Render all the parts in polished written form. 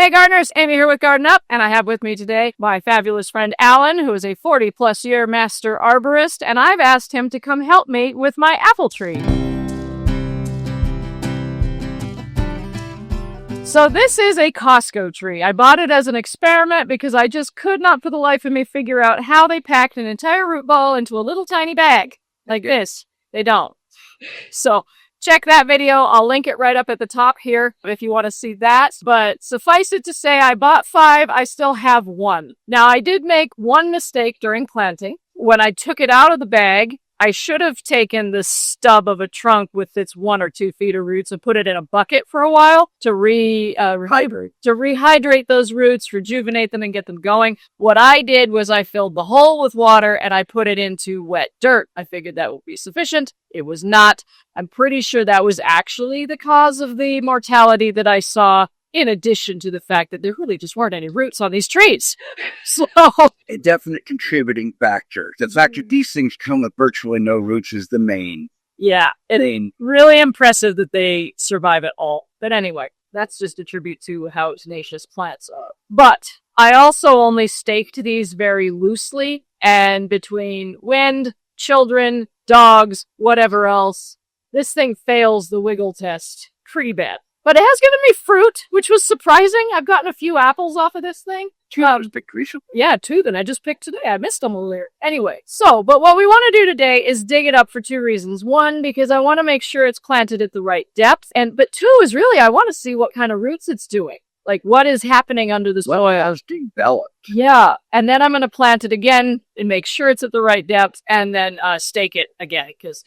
Hey gardeners, Amy here with Garden Up, and I have with me today my fabulous friend Alan, who is a 40-plus year master arborist, and I've asked him to come help me with my apple tree. So this is a Costco tree. I bought it as an experiment because I just could not for the life of me figure out how they packed an entire root ball into a little tiny bag like this. They don't. So check that video. I'll link it right up at the top here if you want to see that. But suffice it to say, I bought 5. I still have 1. Now, I did make one mistake during planting. When I took it out of the bag, I should have taken the stub of a trunk with its 1 or 2 feet of roots and put it in a bucket for a while to rehydrate those roots, rejuvenate them, and get them going. What I did was I filled the hole with water and I put it into wet dirt. I figured that would be sufficient. It was not. I'm pretty sure that was actually the cause of the mortality that I saw, in addition to the fact that there really just weren't any roots on these trees. So a definite contributing factor. The fact that these things come with virtually no roots is the main. Yeah, it's really impressive that they survive at all. But anyway, that's just a tribute to how tenacious plants are. But I also only staked these very loosely, and between wind, children, dogs, whatever else, this thing fails the wiggle test pretty bad. But it has given me fruit, which was surprising. I've gotten a few apples off of this thing. 2 apples picked recently? Yeah, 2 that I just picked today. I missed them earlier. Anyway, but what we want to do today is dig it up for 2 reasons. 1, because I want to make sure it's planted at the right depth. But 2 is really, I want to see what kind of roots it's doing. Like, what is happening under the soil. Well, it has developed. Yeah, and then I'm going to plant it again and make sure it's at the right depth, and then stake it again, because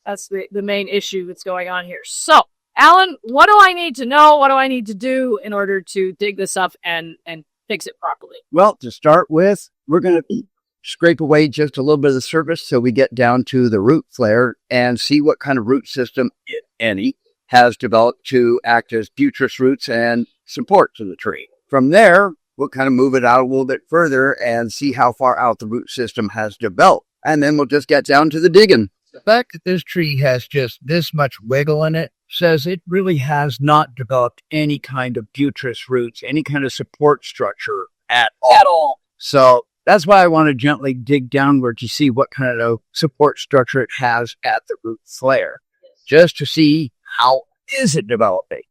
that's the main issue that's going on here. So, Alan, what do I need to know? What do I need to do in order to dig this up and fix it properly? Well, to start with, we're going to scrape away just a little bit of the surface so we get down to the root flare and see what kind of root system, if any, has developed to act as buttress roots and support to the tree. From there, we'll kind of move it out a little bit further and see how far out the root system has developed. And then we'll just get down to the digging. The fact that this tree has just this much wiggle in it says it really has not developed any kind of buttress roots, any kind of support structure at all. So that's why I want to gently dig downward to see what kind of support structure it has at the root flare, just to see how is it developing.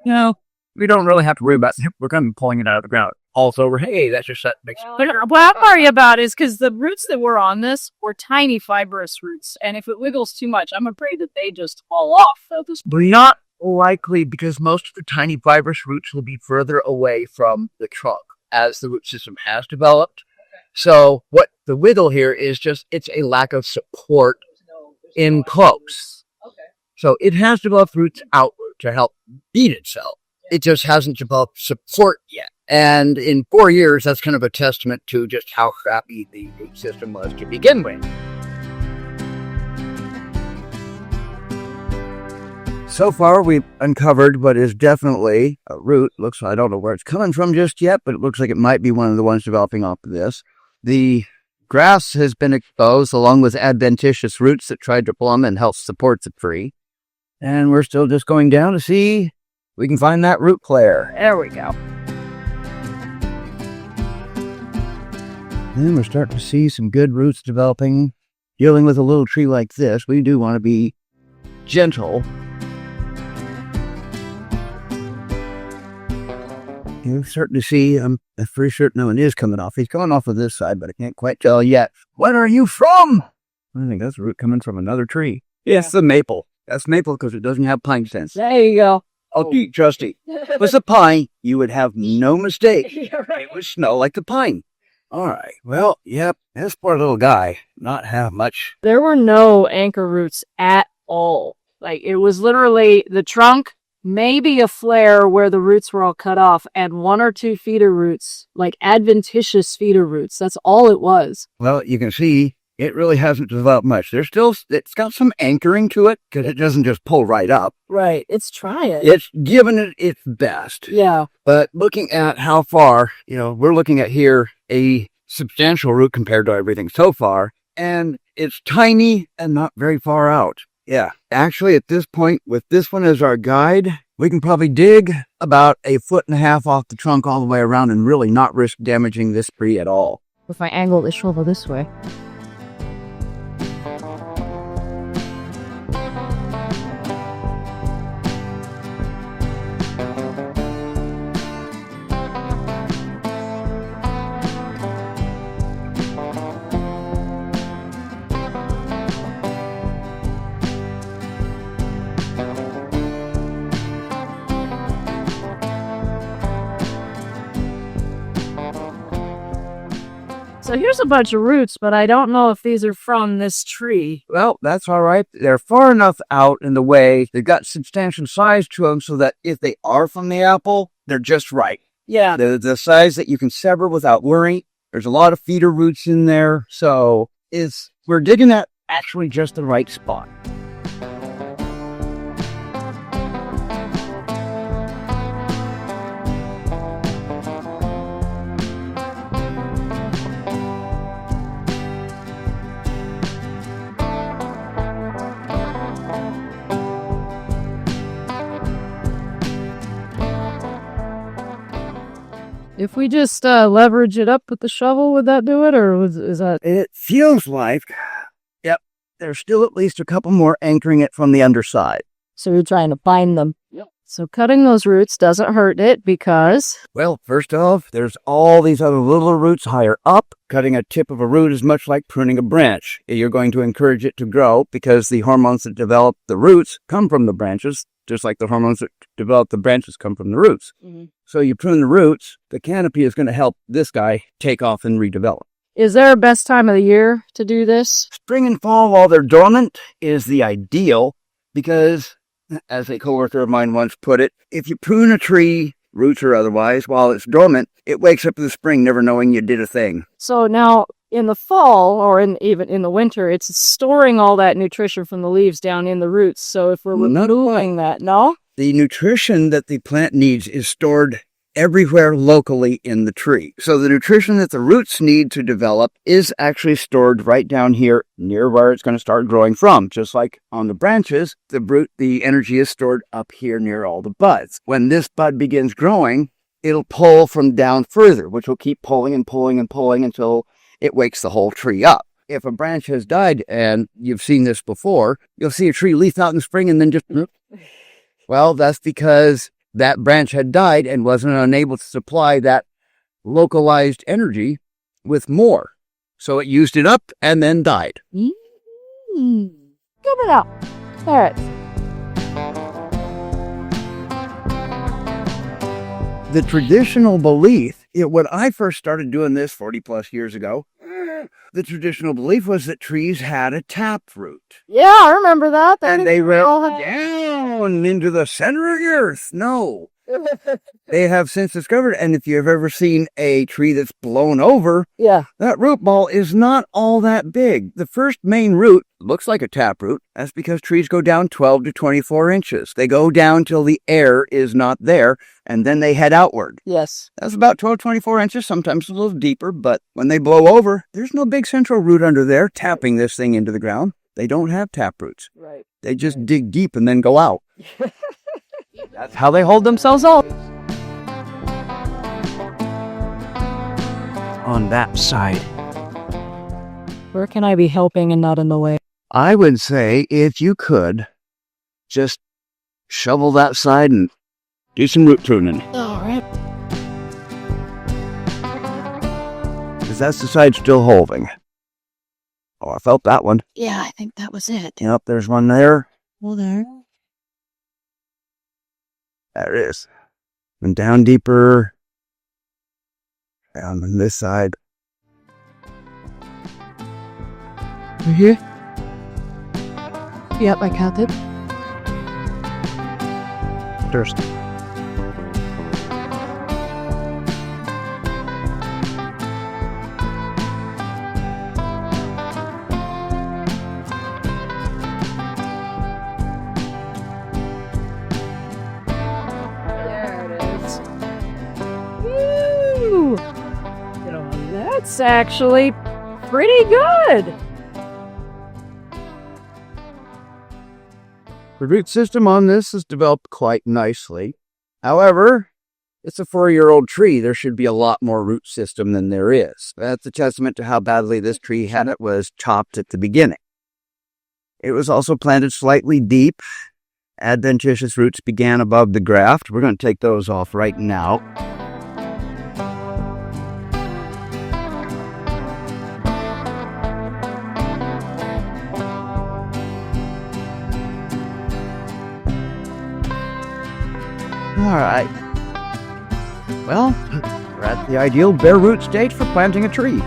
No, we don't really have to worry about it. We're going to be pulling it out of the ground. Also, hey, that's just that makes What I'm worried about is because the roots that were on this were tiny fibrous roots, and if it wiggles too much, I'm afraid that they just fall off. Not likely, because most of the tiny fibrous roots will be further away from the trunk as the root system has developed. So what the wiggle here is just, it's a lack of support in close. Okay. So it has developed roots outward to help feed itself. It just hasn't developed support yet. And in 4 years, that's kind of a testament to just how crappy the root system was to begin with. So far, we've uncovered what is definitely a root. I don't know where it's coming from just yet, but it looks like it might be one of the ones developing off of this. The grass has been exposed along with adventitious roots that tried to plumb and help support the tree. And we're still just going down to see if we can find that root flare. There we go. And we're starting to see some good roots developing. Dealing with a little tree like this, we do want to be gentle. You're starting to see, I'm pretty certain one is coming off. He's coming off of this side, but I can't quite tell yet. Where are you from? I think that's a root coming from another tree. Yeah. It's the maple. That's maple because it doesn't have pine stems. There you go. Oh, trusty. If it was a pine, you would have no mistake. Right. It would smell like the pine. All right. Well, yep. This poor little guy not have much. There were no anchor roots at all. Like, it was literally the trunk, maybe a flare where the roots were all cut off, and 1 or 2 feeder roots, like adventitious feeder roots. That's all it was. Well, you can see it really hasn't developed much. It's got some anchoring to it because it doesn't just pull right up. Right. It's trying. It's given it its best. Yeah. But looking at how far, we're looking at here a substantial root compared to everything so far, and it's tiny and not very far out. Yeah. Actually, at this point, with this one as our guide, we can probably dig about 1.5 feet off the trunk all the way around and really not risk damaging this tree at all. If I angle the shovel this way. So here's a bunch of roots, but I don't know if these are from this tree. Well, that's all right. They're far enough out in the way. They've got substantial size to them so that if they are from the apple, they're just right. Yeah. They're the size that you can sever without worry. There's a lot of feeder roots in there. So we're digging at actually just the right spot. If we just leverage it up with the shovel, would that do it? Or is that... It feels like, yep, there's still at least a couple more anchoring it from the underside. So you're trying to find them. Yep. So cutting those roots doesn't hurt it because... Well, first off, there's all these other little roots higher up. Cutting a tip of a root is much like pruning a branch. You're going to encourage it to grow because the hormones that develop the roots come from the branches, just like the hormones that develop the branches come from the roots. Mm-hmm. So you prune the roots, the canopy is going to help this guy take off and redevelop. Is there a best time of the year to do this? Spring and fall while they're dormant is the ideal because, as a coworker of mine once put it, if you prune a tree, roots or otherwise, while it's dormant, it wakes up in the spring never knowing you did a thing. So now in the fall or even in the winter, it's storing all that nutrition from the leaves down in the roots. So if we're removing that, no? The nutrition that the plant needs is stored everywhere locally in the tree. So the nutrition that the roots need to develop is actually stored right down here near where it's going to start growing from. Just like on the branches, the energy is stored up here near all the buds. When this bud begins growing, it'll pull from down further, which will keep pulling and pulling and pulling until it wakes the whole tree up. If a branch has died, and you've seen this before, you'll see a tree leaf out in the spring and then just... Well, that's because that branch had died and wasn't unable to supply that localized energy with more. So it used it up and then died. Give it out. There it is. The traditional belief, when I first started doing this 40 plus years ago, the traditional belief was that trees had a taproot. Yeah, I remember that. And they went down into the center of the earth. No. They have since discovered, and if you've ever seen a tree that's blown over, that root ball is not all that big. The first main root looks like a taproot. That's because trees go down 12 to 24 inches. They go down till the air is not there, and then they head outward. Yes. That's about 12, 24 inches, sometimes a little deeper, but when they blow over, there's no big central root under there tapping this thing into the ground. They don't have taproots. Right. They just dig deep and then go out. That's how they hold themselves up. On that side. Where can I be helping and not in the way? I would say if you could just shovel that side and do some root pruning. All right. Because that's the side still holding. Oh, I felt that one. Yeah, I think that was it. Yep, there's one there. Well, there. There it is. And down deeper. Down on this side. Right here? Yep, I counted. First. That's actually pretty good. The root system on this is developed quite nicely. However, it's a 4-year-old tree. There should be a lot more root system than there is. That's a testament to how badly this tree had it was chopped at the beginning. It was also planted slightly deep. Adventitious roots began above the graft. We're going to take those off right now. All right. Well, we're at the ideal bare root stage for planting a tree.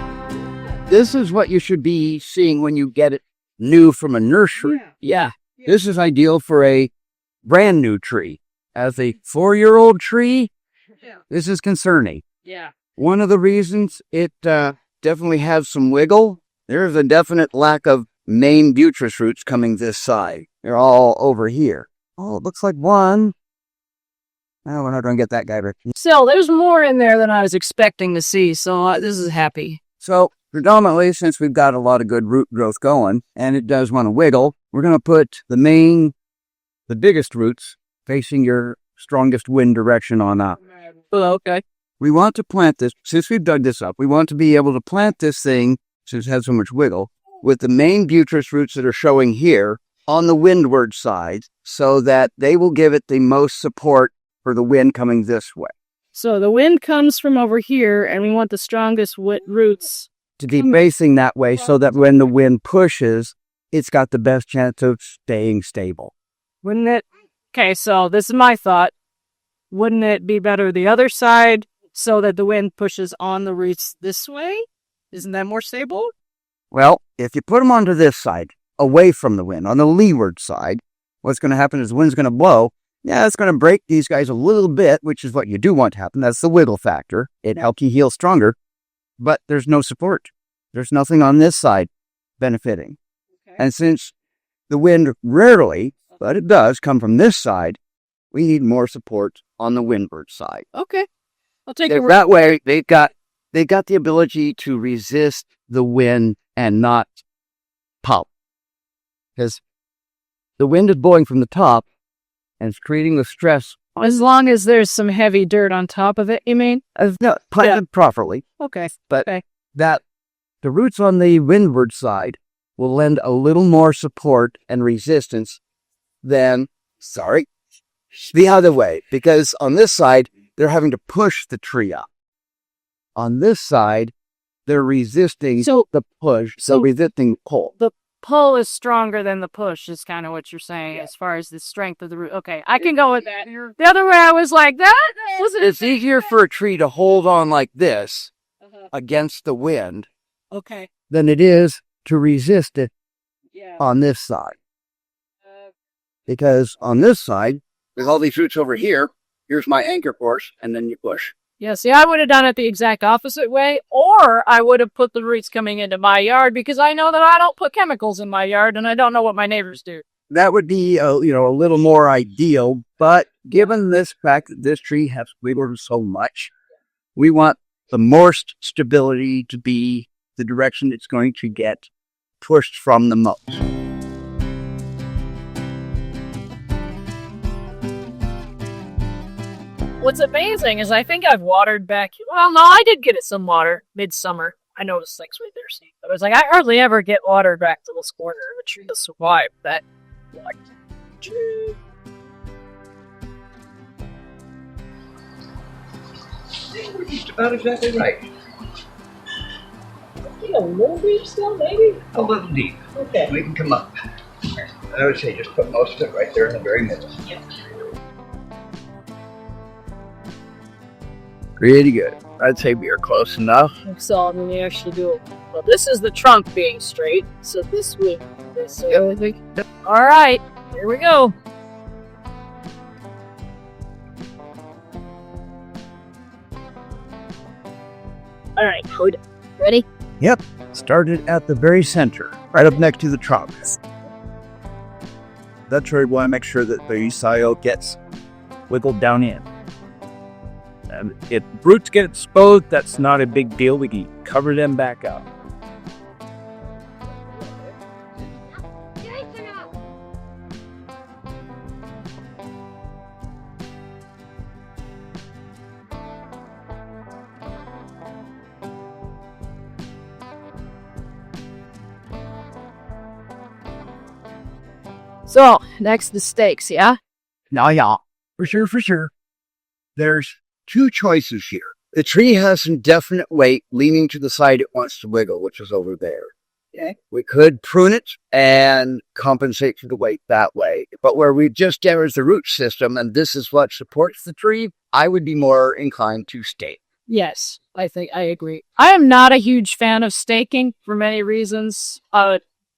This is what you should be seeing when you get it new from a nursery. Yeah. This is ideal for a brand new tree. As a 4-year-old tree, this is concerning. Yeah. One of the reasons it definitely has some wiggle, there's a definite lack of main buttress roots coming this side. They're all over here. Oh, it looks like one. No, we're not going to get that guy, Rick. Still, there's more in there than I was expecting to see, so this is happy. So, predominantly, since we've got a lot of good root growth going, and it does want to wiggle, we're going to put the biggest roots facing your strongest wind direction on up. Oh, okay. We want to plant this, since we've dug this up, we want to be able to plant this thing, since it has so much wiggle, with the main buttress roots that are showing here on the windward side, so that they will give it the most support for the wind coming this way. So the wind comes from over here, and we want the strongest roots to be facing that way so that when the wind pushes, it's got the best chance of staying stable. Wouldn't it? Okay, so this is my thought. Wouldn't it be better the other side so that the wind pushes on the roots this way? Isn't that more stable? Well, if you put them onto this side, away from the wind, on the leeward side, what's going to happen is the wind's going to blow. Yeah, it's going to break these guys a little bit, which is what you do want to happen. That's the wiggle factor. It helps you heal stronger, but there's no support. There's nothing on this side benefiting. Okay. And since the wind rarely, but it does come from this side, we need more support on the windward side. Okay. I'll take it. That way, they've got the ability to resist the wind and not pop. Because the wind is blowing from the top, and it's creating the stress. As long as there's some heavy dirt on top of it, you mean? No, planted properly. Okay. But that the roots on the windward side will lend a little more support and resistance than, the other way. Because on this side, they're having to push the tree up. On this side, they're resisting the push, resisting the pull. The pull is stronger than the push is kind of what you're saying as far as the strength of the root. Okay, I can go with that. The other way I was like, it's easier for a tree to hold on like this against the wind than it is to resist it on this side. Because on this side, with all these roots over here, here's my anchor force, and then you push. Yeah, see, I would have done it the exact opposite way, or I would have put the roots coming into my yard because I know that I don't put chemicals in my yard and I don't know what my neighbors do. That would be, a little more ideal, but given this fact that this tree has wiggled so much, we want the most stability to be the direction it's going to get pushed from the most. What's amazing is I think I've watered back. Well, no, I did get it some water midsummer. I noticed things right there, Steve. I was like, I hardly ever get water back to this corner of a tree to survive that. We're just about exactly right. A little deep still, maybe? A little deep. Okay. We can come up. I would say just put most of it right there in the very middle. Yeah. Pretty good. I'd say we are close enough. So I'm gonna actually do it. Well, this is the trunk being straight, so this would. Yep. All right, here we go. All right, ready? Yep. Started at the very center, right up next to the trunk. That's where we want to make sure that the soil gets wiggled down in. And if roots get exposed, that's not a big deal. We can cover them back up. So, next the stakes, yeah? Yeah. For sure. There's two choices here. The tree has some definite weight leaning to the side it wants to wiggle, which is over there. Okay. We could prune it and compensate for the weight that way. But where we just damaged the root system, and this is what supports the tree, I would be more inclined to stake. Yes, I think I agree. I am not a huge fan of staking for many reasons.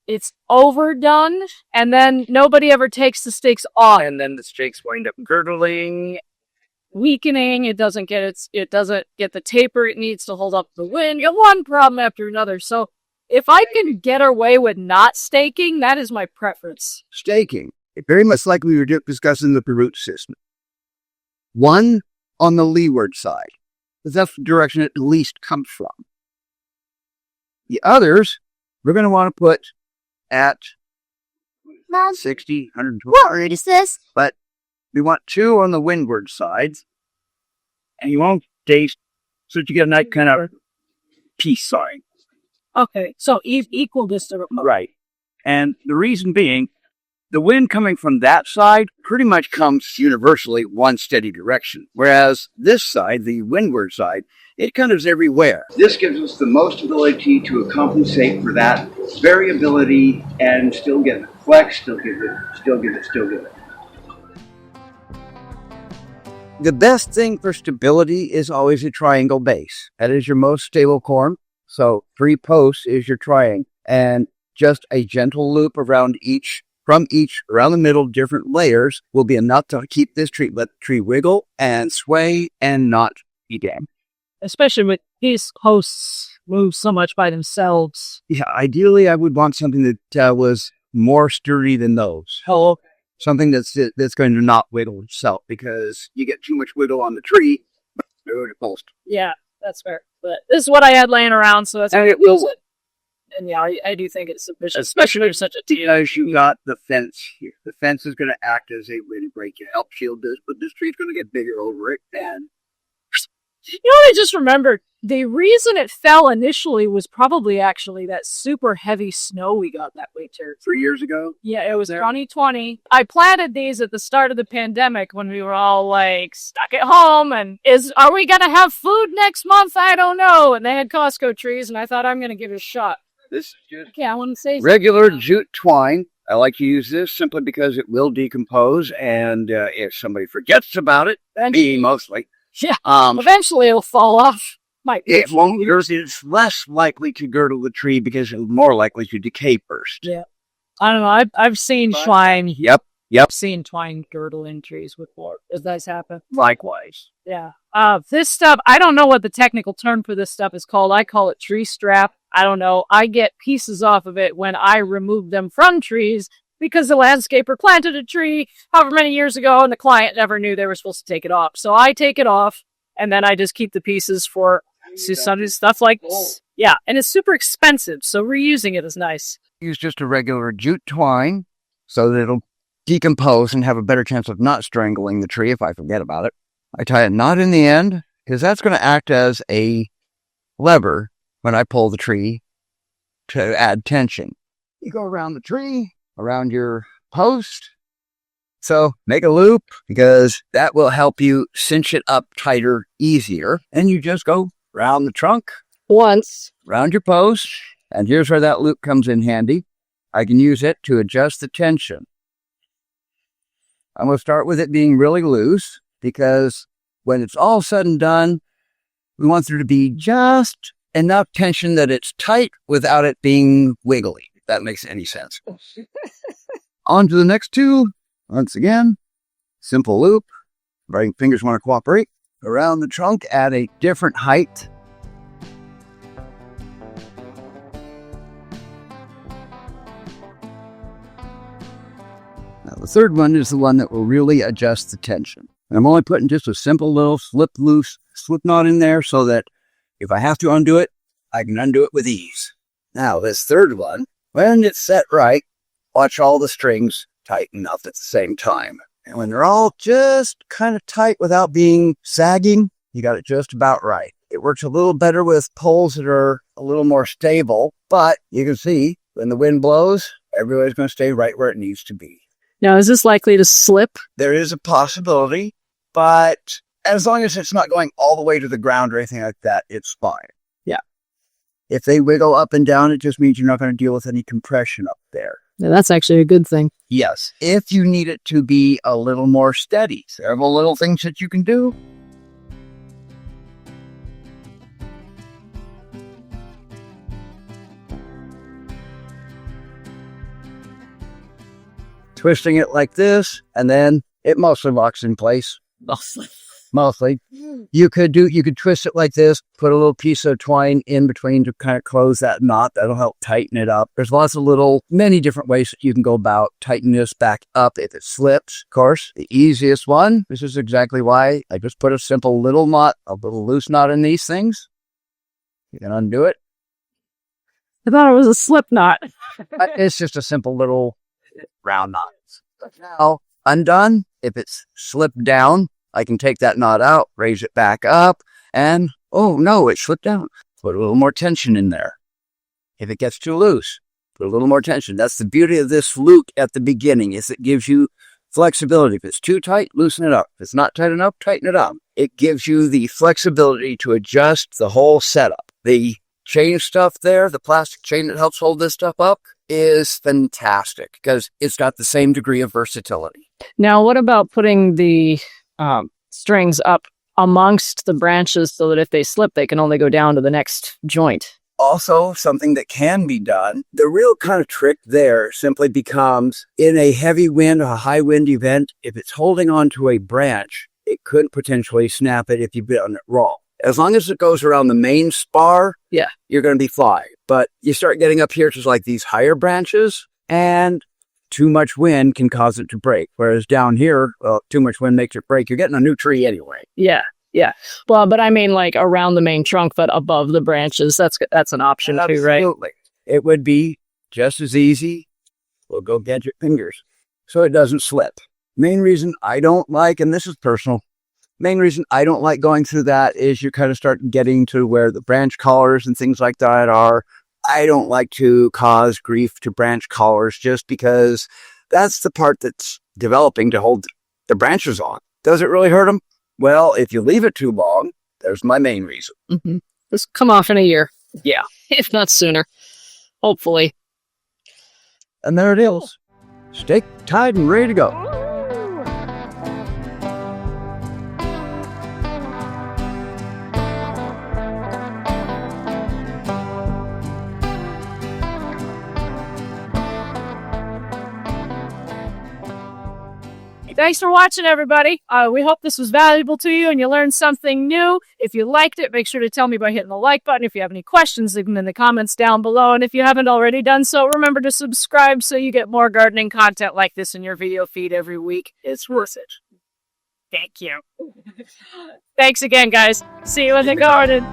It's overdone, and then nobody ever takes the stakes off, and then the stakes wind up girdling, weakening. It doesn't get the taper it needs to hold up the wind. You have one problem after another. So if I can get away with not staking, that is my preference. Staking, very much like we were discussing the root system. One on the leeward side, because that's the direction it at least comes from. The others, we're going to want to put at 60, 120. What is this? But we want two on the windward sides, and you won't taste, so that you get a nice kind of peace sign. Okay, so equal distance. Right. And the reason being, the wind coming from that side pretty much comes universally one steady direction. Whereas this side, the windward side, it kind of is everywhere. This gives us the most ability to compensate for that variability and still get it flex, still give it. The best thing for stability is always a triangle base. That is your most stable corm. So 3 posts is your triangle. And just a gentle loop around around the middle, different layers will be enough to keep this tree, let the tree wiggle and sway and not be damaged. Especially with these posts move so much by themselves. Yeah, ideally I would want something that was more sturdy than those. Hello. Something that's going to not wiggle itself, because you get too much wiggle on the tree, the post. Yeah, that's fair. But this is what I had laying around, so that's... And it will... And yeah, I do think it's sufficient, especially if there's such a team. Because you got the fence here. The fence is going to act as a windbreak to help shield this, but this tree's going to get bigger over it. And you know what I just remembered? The reason it fell initially was probably actually that super heavy snow we got that winter. 3 years ago? Yeah, it was 2020. I planted these at the start of the pandemic when we were all like stuck at home and are we going to have food next month? I don't know. And they had Costco trees and I thought I'm going to give it a shot. This is just okay, I want to say regular jute twine. I like to use this simply because it will decompose, and if somebody forgets about it, me mostly. Yeah, eventually it'll fall off. It won't. It's less likely to girdle the tree because it's more likely to decay first. Yeah, I don't know. I've seen twine. Yep. Seen twine girdle in trees before. Does that happen? Likewise. Yeah. This stuff, I don't know what the technical term for this stuff is called. I call it tree strap. I don't know. I get pieces off of it when I remove them from trees because the landscaper planted a tree however many years ago and the client never knew they were supposed to take it off. So I take it off and then I just keep the pieces for some stuff like this. Yeah, and it's super expensive, so reusing it is nice. Use just a regular jute twine so that it'll decompose and have a better chance of not strangling the tree if I forget about it. I tie a knot in the end because that's going to act as a lever when I pull the tree to add tension. You go around the tree, around your post. So make a loop because that will help you cinch it up tighter, easier. And you just go around the trunk once, around your post. And here's where that loop comes in handy. I can use it to adjust the tension. I'm going to start with it being really loose because when it's all said and done, we want there to be just enough tension that it's tight without it being wiggly, if that makes any sense. On to the next two. Once again, simple loop. If fingers want to cooperate. Around the trunk at a different height. Now, the third one is the one that will really adjust the tension. And I'm only putting just a simple little slip knot in there so that if I have to undo it, I can undo it with ease. Now, this third one, when it's set right, watch all the strings tighten up at the same time. And when they're all just kind of tight without being sagging, you got it just about right. It works a little better with poles that are a little more stable, but you can see when the wind blows, everybody's going to stay right where it needs to be. Now, is this likely to slip? There is a possibility, but as long as it's not going all the way to the ground or anything like that, it's fine. Yeah. If they wiggle up and down, it just means you're not going to deal with any compression up there. Yeah, that's actually a good thing. Yes. If you need it to be a little more steady, several little things that you can do. Twisting it like this, and then it mostly locks in place. Mostly. You could twist it like this, put a little piece of twine in between to kind of close that knot. That'll help tighten it up. There's lots of many different ways that you can go about tightening this back up if it slips. Of course, the easiest one, this is exactly why I just put a simple little knot, a little loose knot in these things. You can undo it. I thought it was a slip knot. It's just a simple little round knot. Now, undone, if it's slipped down, I can take that knot out, raise it back up, and, oh no, it slipped down. Put a little more tension in there. If it gets too loose, put a little more tension. That's the beauty of this fluke at the beginning, is it gives you flexibility. If it's too tight, loosen it up. If it's not tight enough, tighten it up. It gives you the flexibility to adjust the whole setup. The chain stuff there, the plastic chain that helps hold this stuff up, is fantastic because it's got the same degree of versatility. Now, what about putting the strings up amongst the branches so that if they slip, they can only go down to the next joint? Also, something that can be done. The real kind of trick there simply becomes in a heavy wind or a high wind event, if it's holding onto a branch, it could potentially snap it if you've done it wrong. As long as it goes around the main spar, yeah, you're going to be fine. But you start getting up here to like these higher branches, and too much wind can cause it to break. Whereas down here, well, too much wind makes it break. You're getting a new tree anyway. Yeah. Well, but I mean like around the main trunk, but above the branches. That's an option too, right? Absolutely. It would be just as easy. We'll go get your fingers so it doesn't slip. Main reason I don't like, and this is personal, main reason I don't like going through that is you kind of start getting to where the branch collars and things like that are. I don't like to cause grief to branch collars just because that's the part that's developing to hold the branches on. Does it really hurt them? Well, if you leave it too long, there's my main reason. Mm-hmm. This come off in a year. Yeah. If not sooner. Hopefully. And there it is. Stake tied and ready to go. Thanks for watching, everybody. We hope this was valuable to you and you learned something new. If you liked it, make sure to tell me by hitting the like button. If you have any questions, leave them in the comments down below. And if you haven't already done so, remember to subscribe so you get more gardening content like this in your video feed every week. It's worth it. Thank you. Thanks again, guys. See you in the garden.